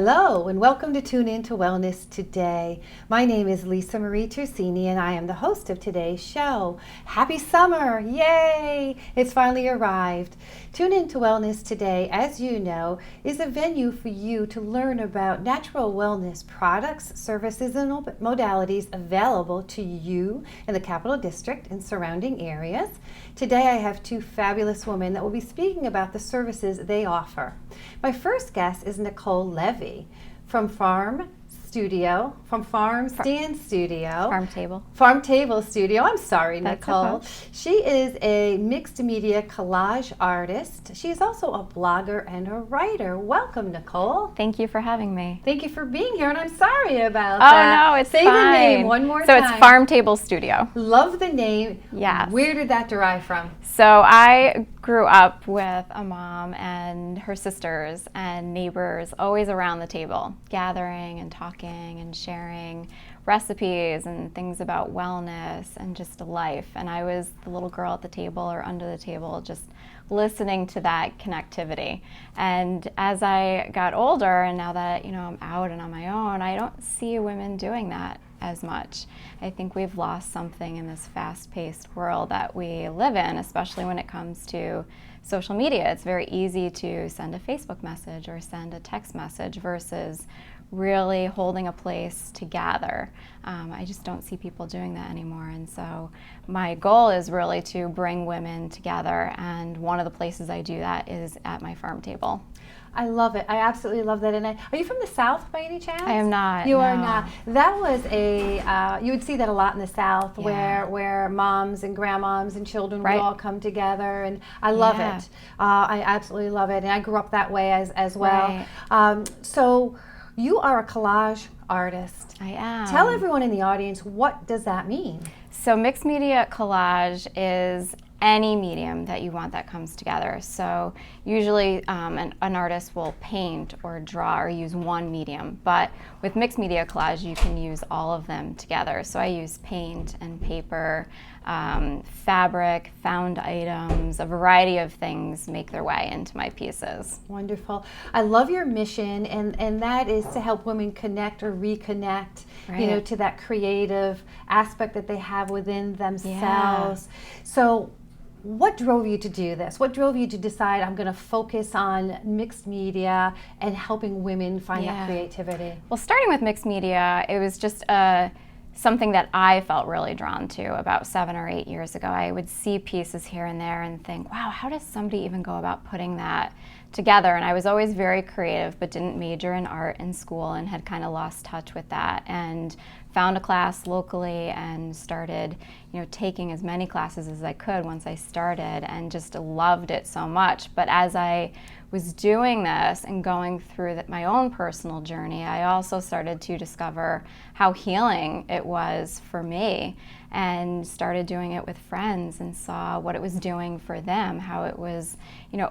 Hello and welcome to Tune In to Wellness Today. My name is LisaMarie Tersigni and I am the host of today's show. Happy summer! Yay! It's finally arrived. Tune In to Wellness Today, as you know, is a venue for you to learn about natural wellness products, services, and modalities available to you in the Capital District and surrounding areas. Today I have two fabulous women that will be speaking about the services they offer. My first guest is Nicole Levy from Farm Table Studio. I'm sorry, That's Nicole. okay. She is a mixed media collage artist. She is also a blogger and a writer. Welcome, Nicole. Thank you for having me. Thank you for being here, and I'm sorry about Oh, that. no, it's Say fine. the name one more So time. it's Farm Table Studio. Love the name. Yes. Where did that derive from? So I grew up with a mom and her sisters and neighbors always around the table, gathering and talking and sharing recipes and things about wellness and just life. And I was the little girl at the table or under the table just listening to that connectivity. And as I got older and now that I'm out and on my own, I don't see women doing that as much. I think we've lost something in this fast-paced world that we live in, especially when it comes to social media. It's very easy to send a Facebook message or send a text message versus really holding a place to gather. I just don't see people doing that anymore. And so my goal is really to bring women together. And one of the places I do that is at my farm table. I love it. I absolutely love that. And are you from the South by any chance? I am not. You no. are not. That was you would see that a lot in the South, Yeah. where moms and grandmoms and children Right. would all come together, and I love Yeah. it. I absolutely love it, and I grew up that way as well. Right. So you are a collage artist. I am. Tell everyone in the audience, what does that mean? So mixed media collage is any medium that you want that comes together. So usually an artist will paint or draw or use one medium, but with mixed media collage you can use all of them together. So I use paint and paper, fabric, found items, a variety of things make their way into my pieces. Wonderful. I love your mission, and that is to help women connect or reconnect, Right. to that creative aspect that they have within themselves. Yeah. So what drove you to do this? What drove you to decide I'm going to focus on mixed media and helping women find that creativity? Well, starting with mixed media, it was just something that I felt really drawn to about 7 or 8 years ago. I would see pieces here and there and think, wow, how does somebody even go about putting that together? And I was always very creative, but didn't major in art in school and had kind of lost touch with that, and found a class locally and started taking as many classes as I could once I started, and just loved it so much. But as I was doing this and going through my own personal journey, I also started to discover how healing it was for me, and started doing it with friends and saw what it was doing for them, how it was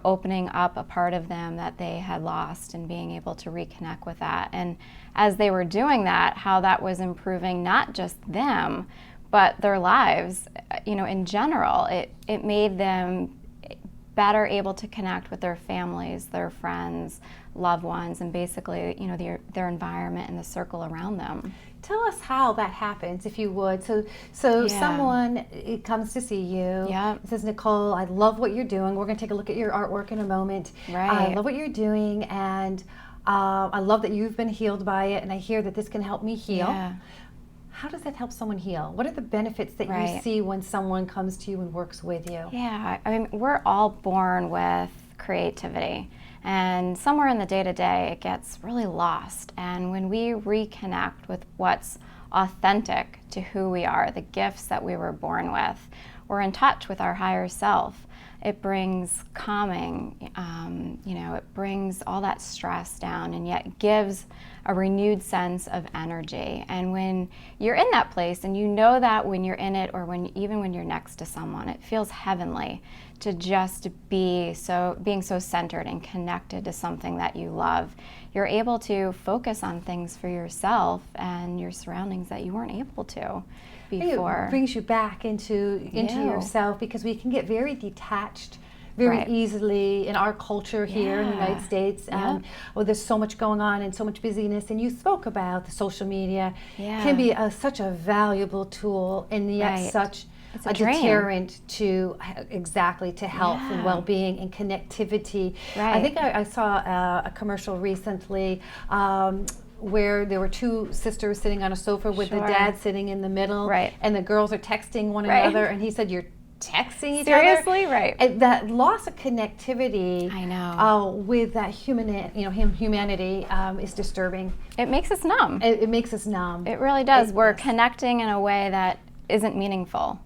opening up a part of them that they had lost and being able to reconnect with that. And as they were doing that, how that was improving not just them, but their lives, in general. It made them better able to connect with their families, their friends, loved ones, and basically, their environment and the circle around them. Tell us how that happens, if you would. So someone comes to see you. Yeah. Says, Nicole, I love what you're doing. We're going to take a look at your artwork in a moment. Right. I love what you're doing, and I love that you've been healed by it, and I hear that this can help me heal. Yeah. How does that help someone heal? What are the benefits that you see when someone comes to you and works with you? Yeah, I mean, we're all born with creativity, and somewhere in the day-to-day it gets really lost. And when we reconnect with what's authentic to who we are, the gifts that we were born with, we're in touch with our higher self. It brings calming, it brings all that stress down, and yet gives a renewed sense of energy. And when you're in that place, and you know that when you're in it, or even when you're next to someone, it feels heavenly to just being so centered and connected to something that you love. You're able to focus on things for yourself and your surroundings that you weren't able to before. It brings you back into yourself, because we can get very detached very Right. easily in our culture here in the United Yeah. States. Yep. Well, there's so much going on and so much busyness, and you spoke about the social media Yeah. can be such a valuable tool, and yet Right. such It's a a drain. deterrent to to health and Yeah. well-being and connectivity. I Right. think I saw a commercial recently where there were two sisters sitting on a sofa with the Sure. dad sitting in the middle, Right. and the girls are texting one Right. another, and he said, "You're texting each Seriously? other?" Right. And that loss of connectivity, I know. with that humanity is disturbing. It makes us numb. It makes us numb. It really does. We're yes. connecting in a way that isn't meaningful.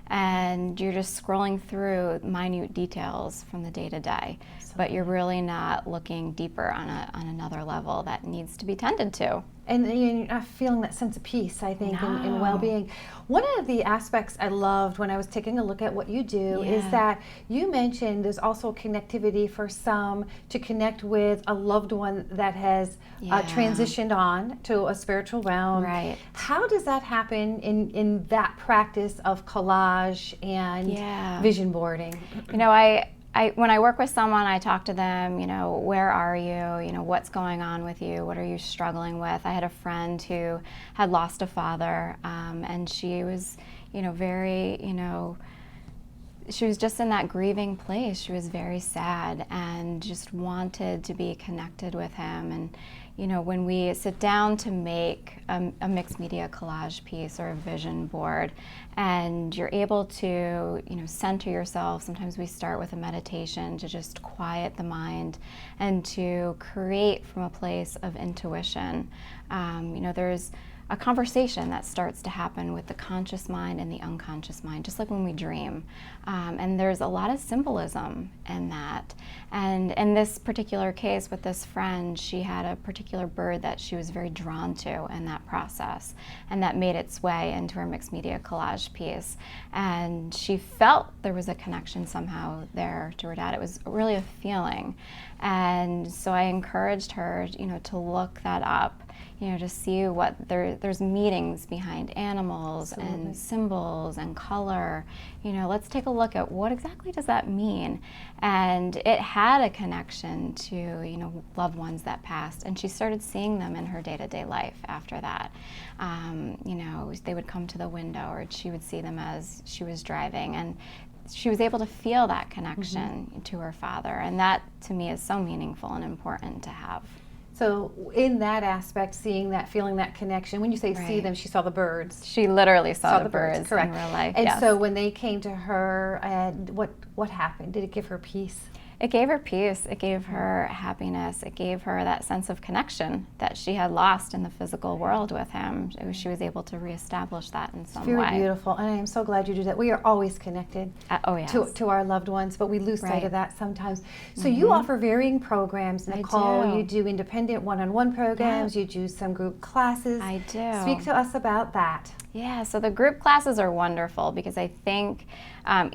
And you're just scrolling through minute details from the day to day. But you're really not looking deeper on another level that needs to be tended to. And you're not feeling that sense of peace, I think, and No. well-being. One of the aspects I loved when I was taking a look at what you do is Yeah. that you mentioned there's also connectivity for some to connect with a loved one that has Yeah. transitioned on to a spiritual realm. Right. How does that happen in that practice of collage and Yeah. vision boarding? You know, when I work with someone, I talk to them, where are you? What's going on with you? What are you struggling with? I had a friend who had lost a father, and she was, very, she was just in that grieving place. She was very sad and just wanted to be connected with him. And, when we sit down to make a mixed media collage piece or a vision board, and you're able to, center yourself. Sometimes we start with a meditation to just quiet the mind and to create from a place of intuition. There's a conversation that starts to happen with the conscious mind and the unconscious mind, just like when we dream. And there's a lot of symbolism in that. And in this particular case with this friend, she had a particular bird that she was very drawn to in that process, and that made its way into her mixed media collage piece. And she felt there was a connection somehow there to her dad. It was really a feeling. And so I encouraged her, to look that up, to see what there's meanings behind animals and symbols and color. Let's take a look at what exactly does that mean. And it had a connection to, loved ones that passed. And she started seeing them in her day-to-day life after that. They would come to the window, or she would see them as she was driving. And she was able to feel that connection to her father. And that, to me, is so meaningful and important to have. So in that aspect, seeing that, feeling that connection, when you say see Right. them, she saw the birds. She literally saw the birds correct. in real life. And yes. so when they came to her, what happened? Did it give her peace? It gave her peace. It gave her happiness. It gave her that sense of connection that she had lost in the physical world with him. She was able to reestablish that in some Very way. beautiful, and I am so glad you do that. We are always connected Yes. to our loved ones, but we lose sight Right. of that sometimes. So you offer varying programs, Nicole. do. You do independent one-on-one programs. You do some group classes. I do. Speak to us about that. Yeah, so the group classes are wonderful because I think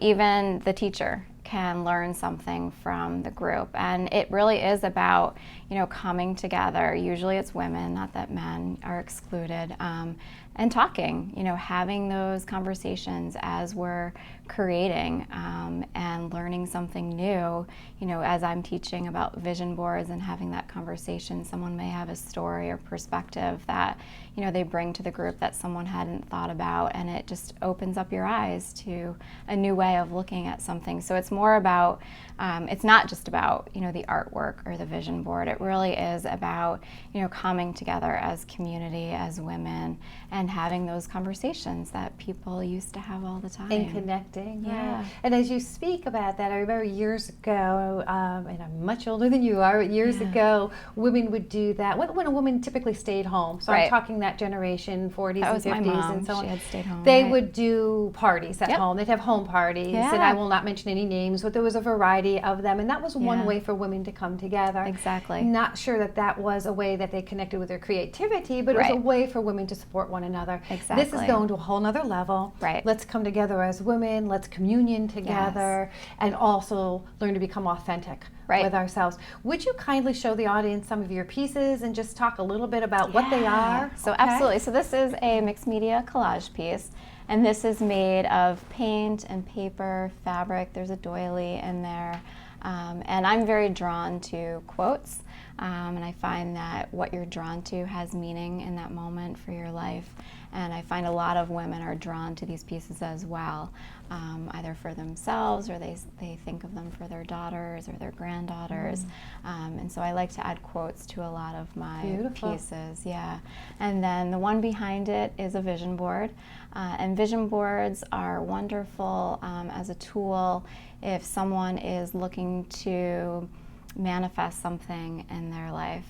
even the teacher can learn something from the group. And it really is about, coming together. Usually it's women, not that men are excluded, and talking, having those conversations as we're creating and learning something new. As I'm teaching about vision boards and having that conversation, someone may have a story or perspective that, they bring to the group that someone hadn't thought about, and it just opens up your eyes to a new way of looking at something. So it's more about, it's not just about, the artwork or the vision board. It really is about, coming together as community, as women, and having those conversations that people used to have all the time. And connecting. Yeah. Right. And as you speak about that, I remember years ago, and I'm much older than you are, but years ago, women would do that. When a woman typically stayed home, so Right. I'm talking that generation, 40s That and was 50s my mom. and so on. She had stayed home. They right. would do parties at Yep. home. They'd have home parties, Yeah. and I will not mention any names, but there was a variety of them, and that was one Yeah. way for women to come together. Exactly. Not sure that was a way that they connected with their creativity, but it was a Right. way for women to support one another. This is Exactly. going to a whole nother level. Right. Let's come together as women, let's communion together, and also learn to become authentic Right. with ourselves. Would you kindly show the audience some of your pieces and just talk a little bit about what they are? So absolutely. So this is a mixed media collage piece, and this is made of paint and paper, fabric. There's a doily in there. And I'm very drawn to quotes, and I find that what you're drawn to has meaning in that moment for your life. And I find a lot of women are drawn to these pieces as well, either for themselves or they think of them for their daughters or their granddaughters. And so I like to add quotes to a lot of my pieces. Yeah. And then the one behind it is a vision board. And vision boards are wonderful as a tool if someone is looking to manifest something in their life,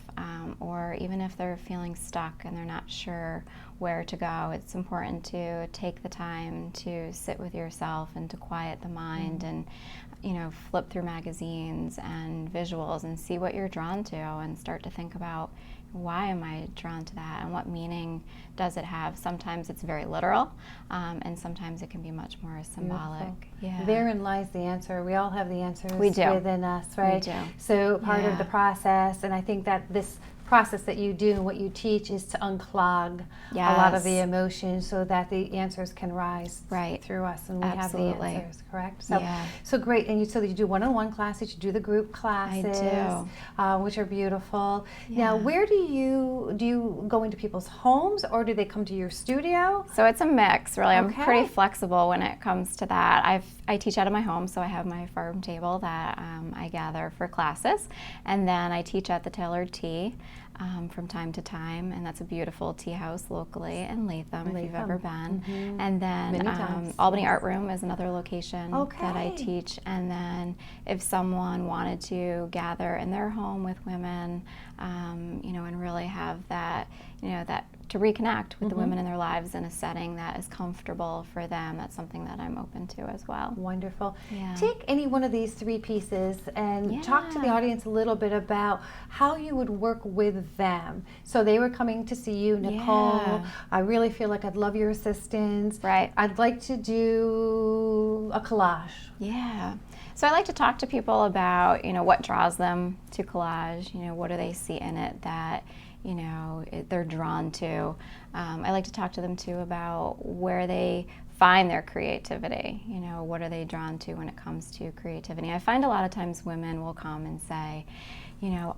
or even if they're feeling stuck and they're not sure where to go. It's important to take the time to sit with yourself and to quiet the mind and flip through magazines and visuals and see what you're drawn to and start to think about, why am I drawn to that and what meaning does it have? Sometimes it's very literal, and sometimes it can be much more symbolic. Yeah. Therein lies the answer. We all have the answers within us, right? We do. So part of the process, and I think that this process that you do and what you teach is to unclog a lot of the emotions so that the answers can rise through us and we have the answers, correct? So great. And so you do one-on-one classes, you do the group classes, which are beautiful. Now, where do you go into people's homes or do they come to your studio? So it's a mix, really. I'm pretty flexible when it comes to that. I teach out of my home, so I have my farm table that I gather for classes, and then I teach at the Tailored Tea from time to time, and that's a beautiful tea house locally in Latham, if you've ever been. And then Albany Art Room is another location that I teach. And then if someone wanted to gather in their home with women, and really have that, that to reconnect with the women in their lives in a setting that is comfortable for them, that's something that I'm open to as well. Wonderful. Take any one of these three pieces and talk to the audience a little bit about how you would work with them. So they were coming to see you, Nicole. I really feel like I'd love your assistance. Right. I'd like to do a collage. Yeah. So I like to talk to people about, what draws them to collage, what do they see in it that, they're drawn to. I like to talk to them too about where they find their creativity. What are they drawn to when it comes to creativity? I find a lot of times women will come and say,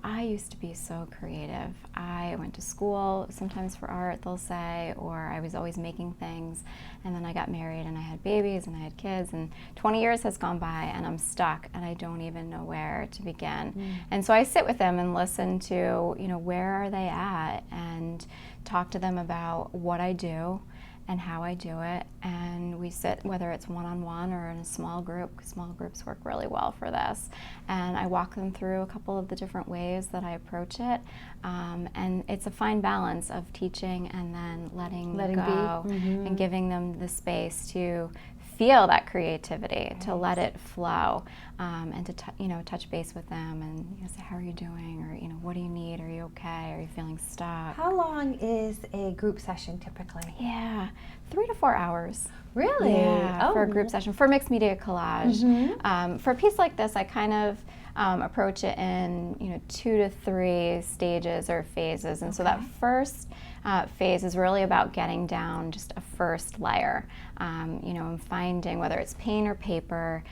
I used to be so creative. I went to school sometimes for art, they'll say, or I was always making things, and then I got married and I had babies and I had kids, and 20 years has gone by and I'm stuck and I don't even know where to begin. And so I sit with them and listen to, where are they at, and talk to them about what I do and how I do it, and we sit, whether it's one-on-one or in a small group, 'cause small groups work really well for this, and I walk them through a couple of the different ways that I approach it, and it's a fine balance of teaching and then letting go and giving them the space to feel that creativity, to let it flow, and to touch base with them and say, how are you doing, or what do you need, are you okay, are you feeling stuck? How long is a group session typically? 3 to 4 hours. Really? Yeah, for a group session, for mixed media collage. For a piece like this, I kind of approach it in 2 to 3 stages or phases, and so that first phase is really about getting down just a first layer, and finding, whether it's paint or paper,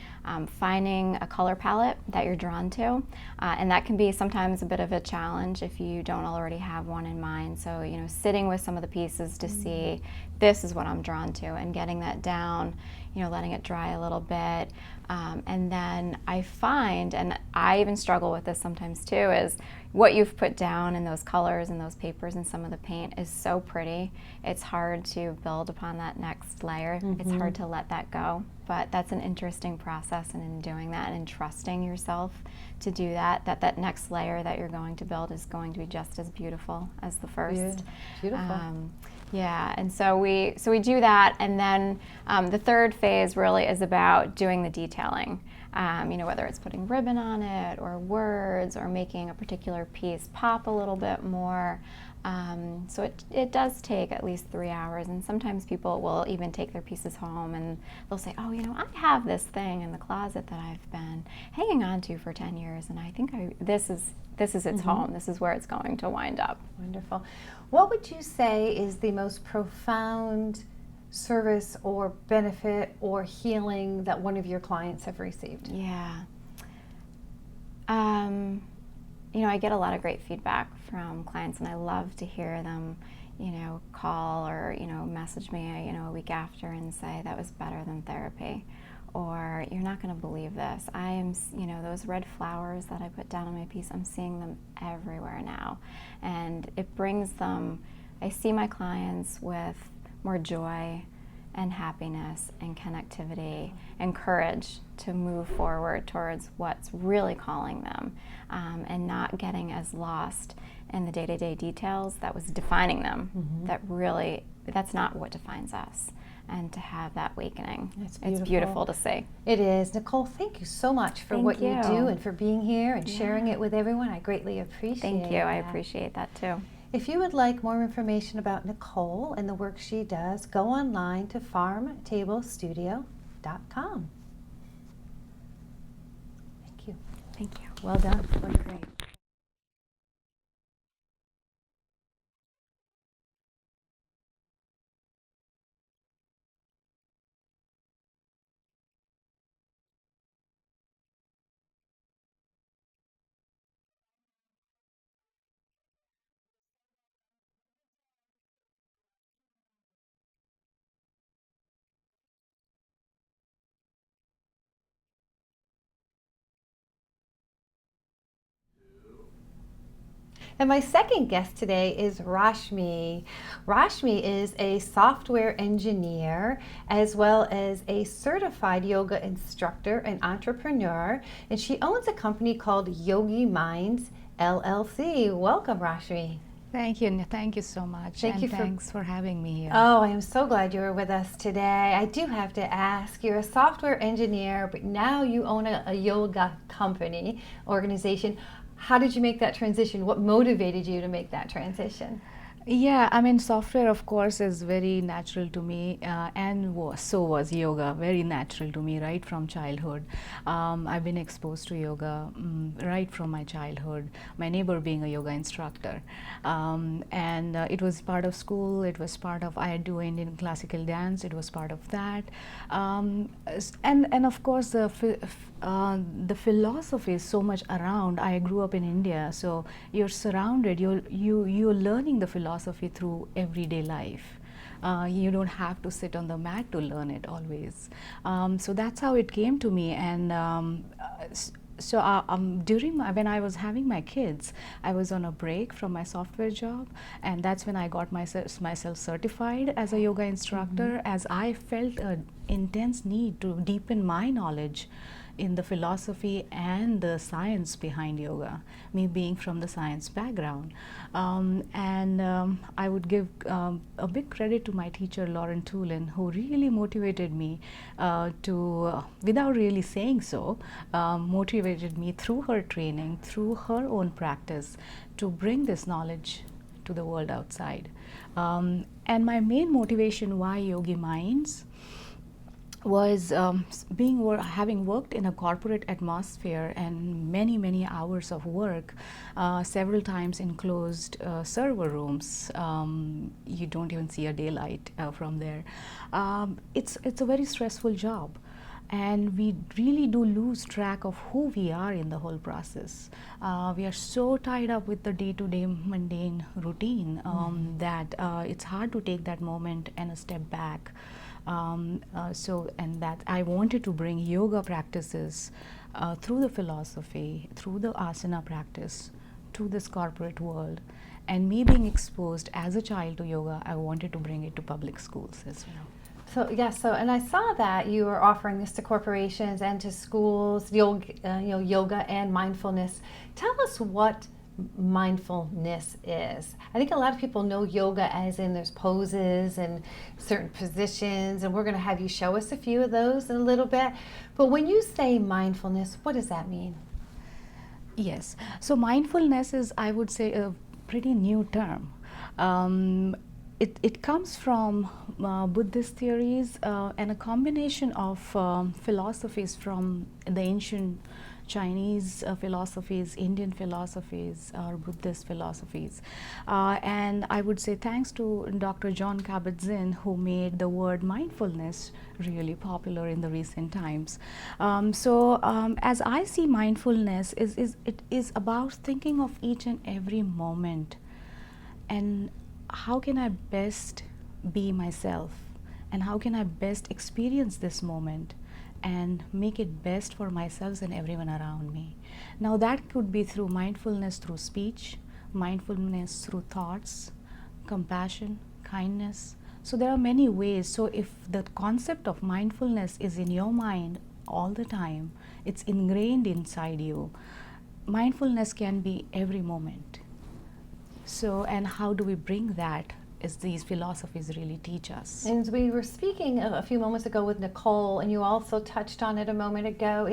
finding a color palette that you're drawn to, and that can be sometimes a bit of a challenge if you don't already have one in mind. So sitting with some of the pieces to see, this is what I'm drawn to, and getting that down, letting it dry a little bit, and then I find, and I even struggle with this sometimes too, is what you've put down in those colors and those papers and some of the paint is so pretty. It's hard to build upon that next layer. It's hard to let that go, but that's an interesting process, and in doing that and in trusting yourself to do that, that next layer that you're going to build is going to be just as beautiful as the first. Beautiful. And so we do that, and then the third phase really is about doing the detailing. Whether it's putting ribbon on it or words or making a particular piece pop a little bit more. So it does take at least 3 hours, and sometimes people will even take their pieces home and they'll say, oh, I have this thing in the closet that I've been hanging on to for 10 years, and I think this is its home. This is where it's going to wind up. Wonderful. What would you say is the most profound service or benefit or healing that one of your clients have received? Yeah. I get a lot of great feedback from clients, and I love to hear them, call or, message me, a week after and say that was better than therapy, or you're not going to believe this. I am, those red flowers that I put down on my piece, I'm seeing them everywhere now, and it brings them. I see my clients with more joy and happiness and connectivity and courage to move forward towards what's really calling them, and not getting as lost in the day-to-day details that was defining them. That's not what defines us. And to have that awakening, it's beautiful to see. It is. Nicole, thank you so much for what you do and for being here and sharing it with everyone. I greatly appreciate it. Thank you. I appreciate that too. If you would like more information about Nicole and the work she does, go online to farmtablestudio.com. Thank you. Thank you. Well done. Really great. And my second guest today is Rashmi. Rashmi is a software engineer as well as a certified yoga instructor and entrepreneur, and she owns a company called YogiMinds LLC. Welcome, Rashmi. Thank you. Thank you so much. Thanks for having me here. Oh, I am so glad you were with us today. I do have to ask, you're a software engineer, but now you own a yoga company, organization. How did you make that transition? What motivated you to make that transition? Yeah, software, of course, is very natural to me, and so was yoga, very natural to me right from childhood. I've been exposed to yoga right from my childhood, my neighbor being a yoga instructor. And it was part of school, it was part of, I do Indian classical dance, it was part of that. And of course, the philosophy is so much around. I grew up in India, so you're surrounded, you're learning the philosophy through everyday life. You don't have to sit on the mat to learn it always. So that's how it came to me. And when I was having my kids, I was on a break from my software job, and that's when I got myself certified as a yoga instructor, as I felt an intense need to deepen my knowledge in the philosophy and the science behind yoga, me being from the science background. I would give a big credit to my teacher, Lauren Tulin, who really motivated me without really saying so, motivated me through her training, through her own practice, to bring this knowledge to the world outside. And my main motivation why YogiMinds was having worked in a corporate atmosphere and many hours of work, several times in closed server rooms. You don't even see a daylight from there. It's a very stressful job, and we really do lose track of who we are in the whole process. We are so tied up with the day-to-day mundane routine that it's hard to take that moment and a step back. That I wanted to bring yoga practices through the philosophy, through the asana practice, to this corporate world. And me being exposed as a child to yoga, I wanted to bring it to public schools as well. And I saw that you were offering this to corporations and to schools, yoga and mindfulness. Tell us what mindfulness is. I think a lot of people know yoga as in there's poses and certain positions, and we're going to have you show us a few of those in a little bit. But when you say mindfulness, what does that mean? Yes. So mindfulness is, I would say, a pretty new term. It comes from Buddhist theories and a combination of philosophies from the ancient Chinese philosophies, Indian philosophies, or Buddhist philosophies. And I would say thanks to Dr. John Kabat-Zinn, who made the word mindfulness really popular in the recent times. As I see mindfulness, it is about thinking of each and every moment and how can I best be myself, and how can I best experience this moment and make it best for myself and everyone around me. Now that could be through mindfulness through speech, mindfulness through thoughts, compassion, kindness. So there are many ways. So if the concept of mindfulness is in your mind all the time, it's ingrained inside you, mindfulness can be every moment. So, and how do we bring that as these philosophies really teach us? And we were speaking a few moments ago with Nicole, and you also touched on it a moment ago,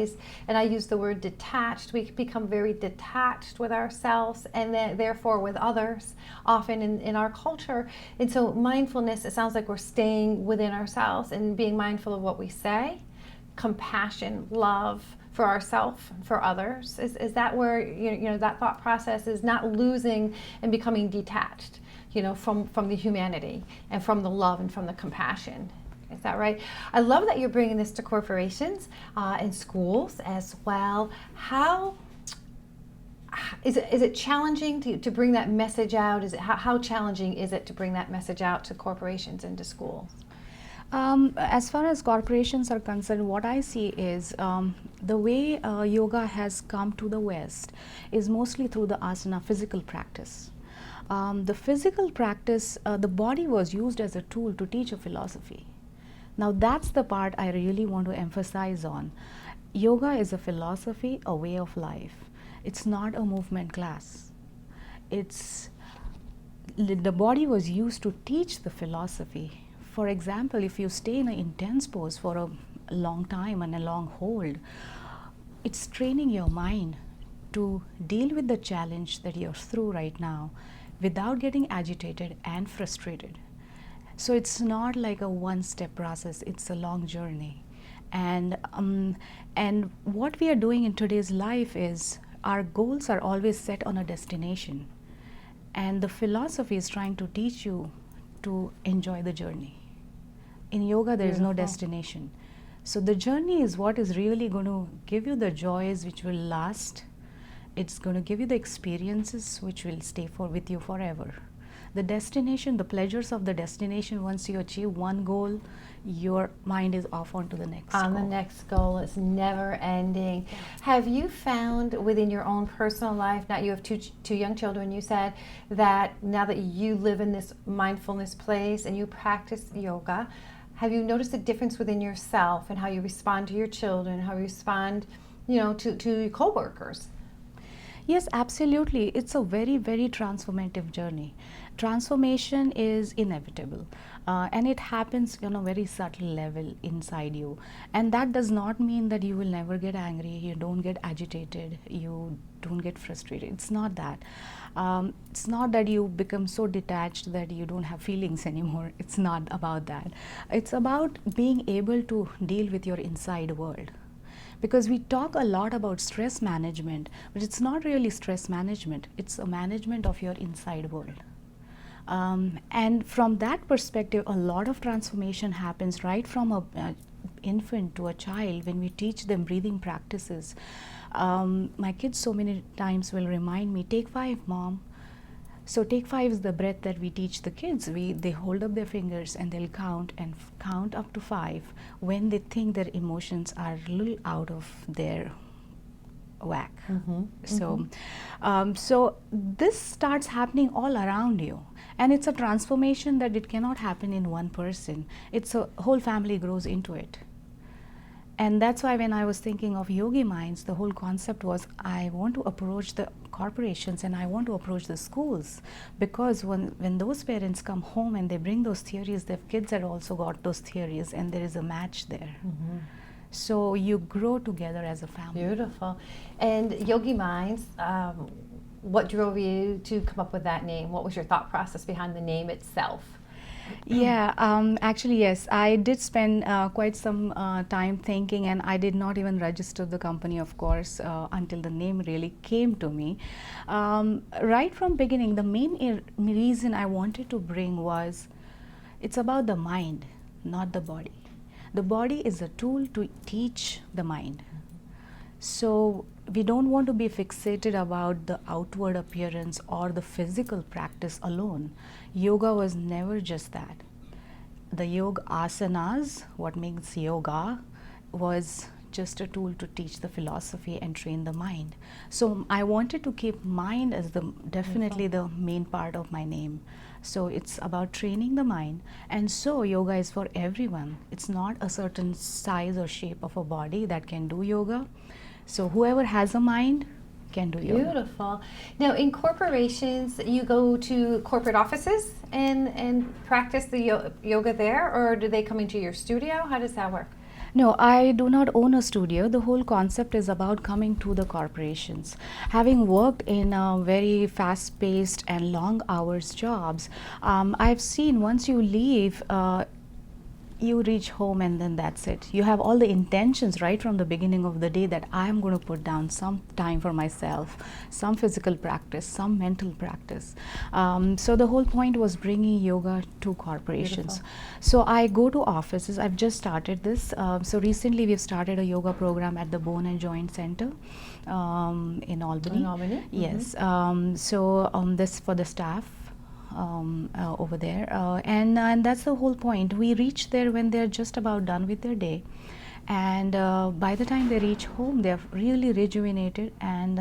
and I used the word detached. We become very detached with ourselves and then therefore with others, often in our culture. And so mindfulness, it sounds like we're staying within ourselves and being mindful of what we say, compassion, love, for ourselves, for others. Is that where you know that thought process is not losing and becoming detached, from the humanity and from the love and from the compassion? Is that right? I love that you're bringing this to corporations and schools as well. How is it challenging to bring that message out? How challenging is it to bring that message out to corporations and to schools? As far as corporations are concerned, what I see is the way yoga has come to the West is mostly through the asana, physical practice. The physical practice, the body was used as a tool to teach a philosophy. Now that's the part I really want to emphasize on. Yoga is a philosophy, a way of life. It's not a movement class. The body was used to teach the philosophy. For example, if you stay in an intense pose for a long time and a long hold, it's training your mind to deal with the challenge that you're through right now without getting agitated and frustrated. So it's not like a one-step process, it's a long journey. And what we are doing in today's life is our goals are always set on a destination. And the philosophy is trying to teach you to enjoy the journey. In yoga, there is no destination. So the journey is what is really going to give you the joys which will last. It's going to give you the experiences which will stay with you forever. The destination, the pleasures of the destination, once you achieve one goal, your mind is off onto the next goal. The next goal is never ending. Yeah. Have you found within your own personal life, now you have two young children, you said that now that you live in this mindfulness place and you practice yoga, have you noticed a difference within yourself and how you respond to your children, how you respond, to your co-workers? Yes, absolutely. It's a very, very transformative journey. Transformation is inevitable and it happens on a very subtle level inside you. And that does not mean that you will never get angry, you don't get agitated, you don't get frustrated. It's not that. It's not that you become so detached that you don't have feelings anymore. It's not about that. It's about being able to deal with your inside world. Because we talk a lot about stress management, but it's not really stress management, it's a management of your inside world. And from that perspective, a lot of transformation happens right from an infant to a child when we teach them breathing practices. My kids so many times will remind me, take 5, Mom. So take 5 is the breath that we teach the kids. They hold up their fingers and they'll count up to 5 when they think their emotions are a little out of their whack. Mm-hmm. So this starts happening all around you, and it's a transformation that it cannot happen in one person. It's a whole family grows into it. And that's why when I was thinking of YogiMinds, the whole concept was I want to approach the corporations and I want to approach the schools, because when those parents come home and they bring those theories, their kids had also got those theories and there is a match there. Mm-hmm. So you grow together as a family. Beautiful. And YogiMinds, what drove you to come up with that name? What was your thought process behind the name itself? Yeah, actually, yes. I did spend quite some time thinking, and I did not even register the company, of course, until the name really came to me. Right from beginning, the main reason I wanted to bring was it's about the mind, not the body. The body is a tool to teach the mind. So we don't want to be fixated about the outward appearance or the physical practice alone. Yoga was never just that. The yoga asanas, what makes yoga, was just a tool to teach the philosophy and train the mind. So I wanted to keep mind as the definitely the main part of my name. So it's about training the mind, and so yoga is for everyone. It's not a certain size or shape of a body that can do yoga. So whoever has a mind can do yoga. Beautiful. Now, in corporations, you go to corporate offices and practice the yoga there, or do they come into your studio? How does that work? No, I do not own a studio. The whole concept is about coming to the corporations. Having worked in very fast-paced and long hours jobs, I've seen once you leave, you reach home and then that's it. You have all the intentions right from the beginning of the day that I'm going to put down some time for myself, some physical practice, some mental practice. So the whole point was bringing yoga to corporations. Beautiful. So I go to offices. I've just started this. So recently we've started a yoga program at the Bone and Joint Center in Albany. In Albany? Yes. So this for the staff. Over there, and that's the whole point. We reach there when they're just about done with their day, and by the time they reach home, they're really rejuvenated, and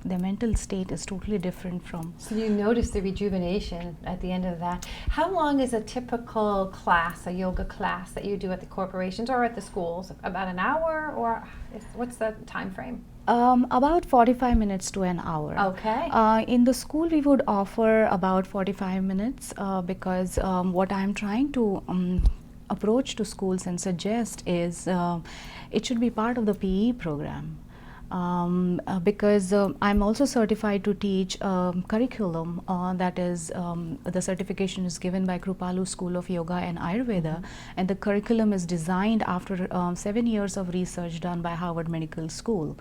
their mental state is totally different from. So you notice the rejuvenation at the end of that. How long is a typical class, a yoga class that you do at the corporations or at the schools? About an hour, or what's the time frame? About 45 minutes to an hour. Okay. In the school, we would offer about 45 minutes because what I'm trying to approach to schools and suggest is it should be part of the PE program. Because I'm also certified to teach curriculum that is the certification is given by Kripalu School of Yoga and Ayurveda, and the curriculum is designed after 7 years of research done by Harvard Medical School.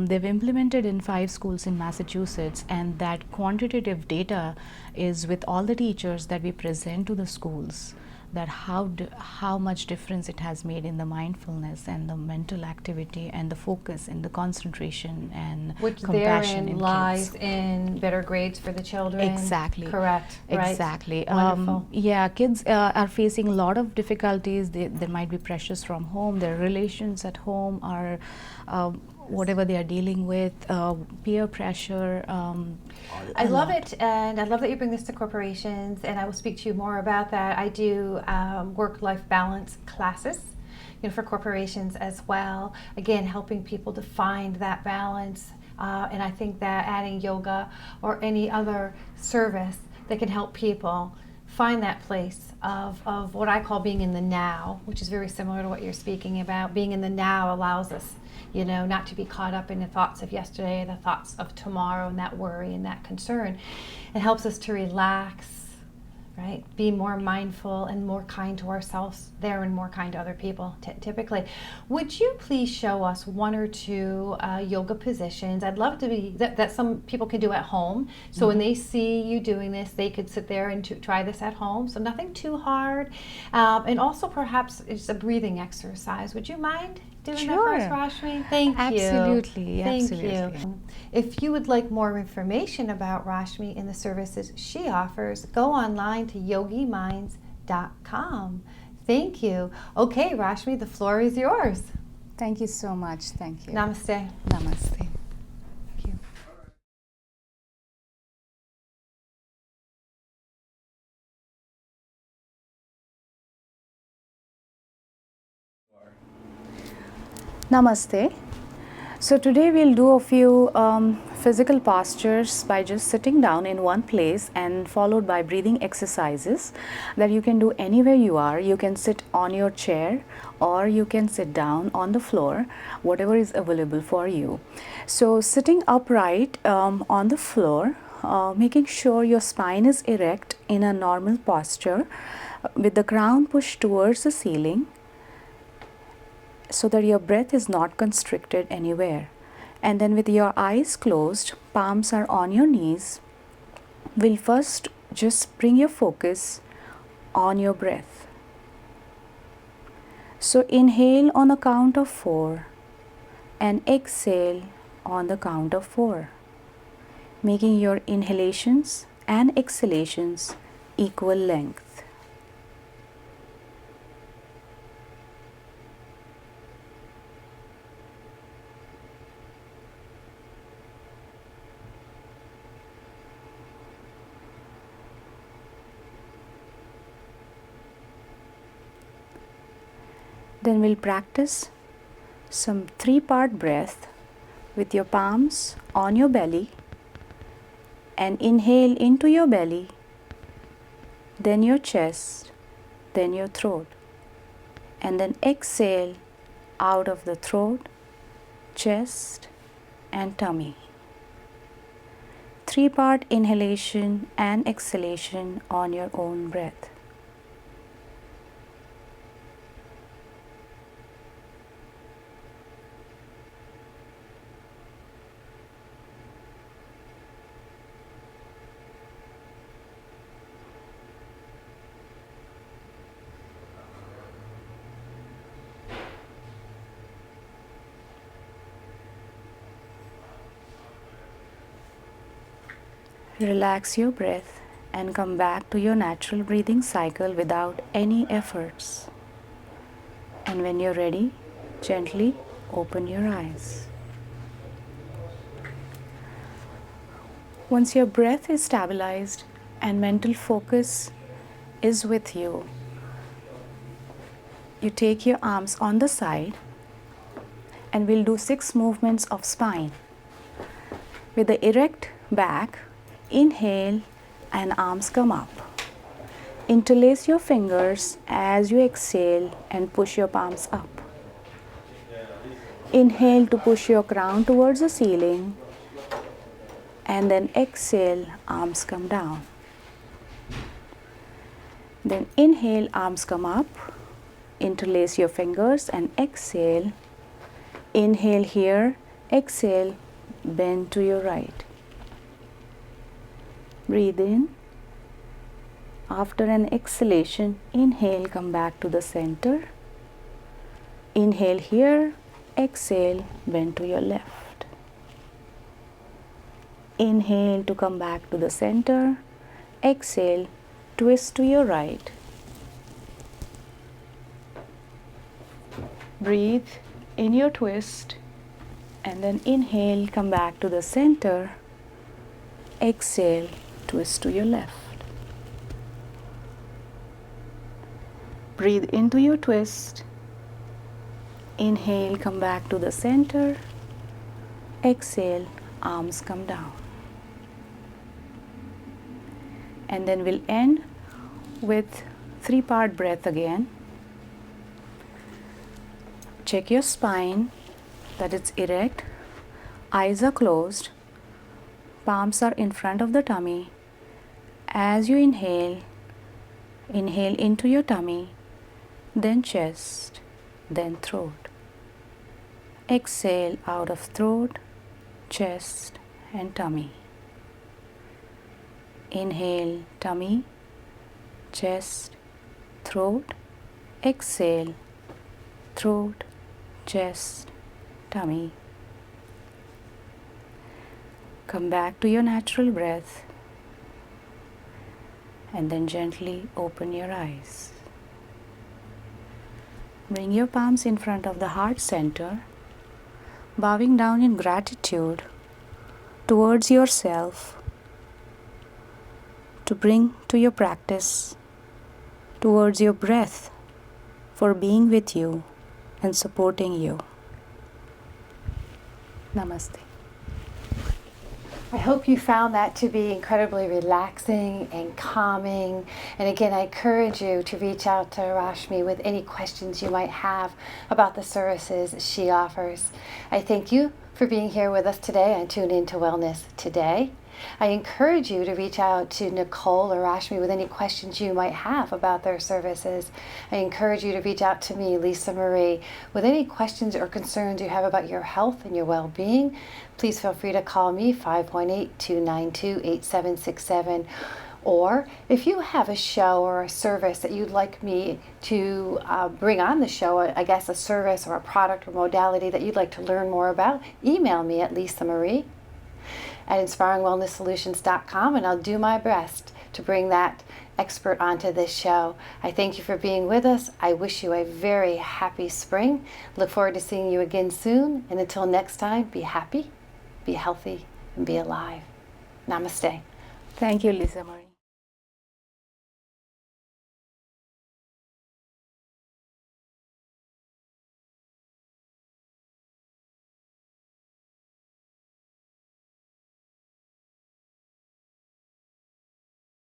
They've implemented in 5 schools in Massachusetts, and that quantitative data is with all the teachers that we present to the schools, that how much difference it has made in the mindfulness and the mental activity and the focus and the concentration and which compassion therein in lies kids. in better grades for the children. Exactly. Correct. Right. Exactly. Wonderful. Yeah, kids are facing a lot of difficulties. There might be pressures from home. Their relations at home are whatever they are dealing with, peer pressure. I love it, and I love that you bring this to corporations, and I will speak to you more about that. I do work-life balance classes, for corporations as well. Again, helping people to find that balance, and I think that adding yoga or any other service that can help people find that place of what I call being in the now, which is very similar to what you're speaking about. Being in the now allows us, not to be caught up in the thoughts of yesterday, the thoughts of tomorrow, and that worry and that concern. It helps us to relax, right? Be more mindful and more kind to ourselves there and more kind to other people, typically. Would you please show us 1 or 2 yoga positions? I'd love to be, that some people can do at home. So when they see you doing this, they could sit there and try this at home. So nothing too hard. And also perhaps it's a breathing exercise. Would you mind doing that for us, Rashmi? Thank you. Absolutely. Thank Absolutely. you. If you would like more information about Rashmi and the services she offers, go online to YogiMinds.com. Thank you. Okay, Rashmi, the floor is yours. Thank you so much. Thank you. Namaste. Namaste. Thank you. Namaste. So today we'll do a few physical postures by just sitting down in one place and followed by breathing exercises that you can do anywhere you are. You can sit on your chair or you can sit down on the floor, whatever is available for you. So sitting upright on the floor, making sure your spine is erect in a normal posture with the crown pushed towards the ceiling so that your breath is not constricted anywhere. And then with your eyes closed, palms are on your knees, we'll first just bring your focus on your breath. So inhale on the count of 4 and exhale on the count of 4, making your inhalations and exhalations equal length. Then we'll practice some 3-part breath with your palms on your belly, and inhale into your belly, then your chest, then your throat, and then exhale out of the throat, chest and tummy. 3-part inhalation and exhalation on your own breath. Relax your breath and come back to your natural breathing cycle without any efforts. And when you're ready, gently open your eyes. Once your breath is stabilized and mental focus is with you, you take your arms on the side and we'll do 6 movements of spine. With the erect back, inhale and arms come up. Interlace your fingers as you exhale and push your palms up. Inhale to push your crown towards the ceiling, and then exhale, arms come down. Then inhale, arms come up. Interlace your fingers and exhale. Inhale here, exhale, bend to your right. Breathe in. After an exhalation, inhale, come back to the center. Inhale here, exhale, bend to your left. Inhale to come back to the center. Exhale, twist to your right. Breathe in your twist and then inhale, come back to the center. Exhale, twist to your left. Breathe into your twist. Inhale, come back to the center. Exhale, arms come down. And then we'll end with 3-part breath again. Check your spine, that it's erect. Eyes are closed. Palms are in front of the tummy. As you inhale, inhale into your tummy, then chest, then throat. Exhale out of throat, chest and tummy. Inhale, tummy, chest, throat. Exhale, throat, chest, tummy. Come back to your natural breath and then gently open your eyes. Bring your palms in front of the heart center, bowing down in gratitude towards yourself to bring to your practice, towards your breath for being with you and supporting you. Namaste. I hope you found that to be incredibly relaxing and calming. And again, I encourage you to reach out to Rashmi with any questions you might have about the services she offers. I thank you for being here with us today on Tune Into Wellness Today. I encourage you to reach out to Nicole or Rashmi with any questions you might have about their services. I encourage you to reach out to me, LisaMarie, with any questions or concerns you have about your health and your well-being. Please feel free to call me, 518-292-8767. Or if you have a show or a service that you'd like me to bring on the show, I guess a service or a product or modality that you'd like to learn more about, email me at LisaMarie@InspiringWellnessSolutions.com, and I'll do my best to bring that expert onto this show. I thank you for being with us. I wish you a very happy spring. Look forward to seeing you again soon. And until next time, be happy, be healthy, and be alive. Namaste. Thank you, LisaMarie.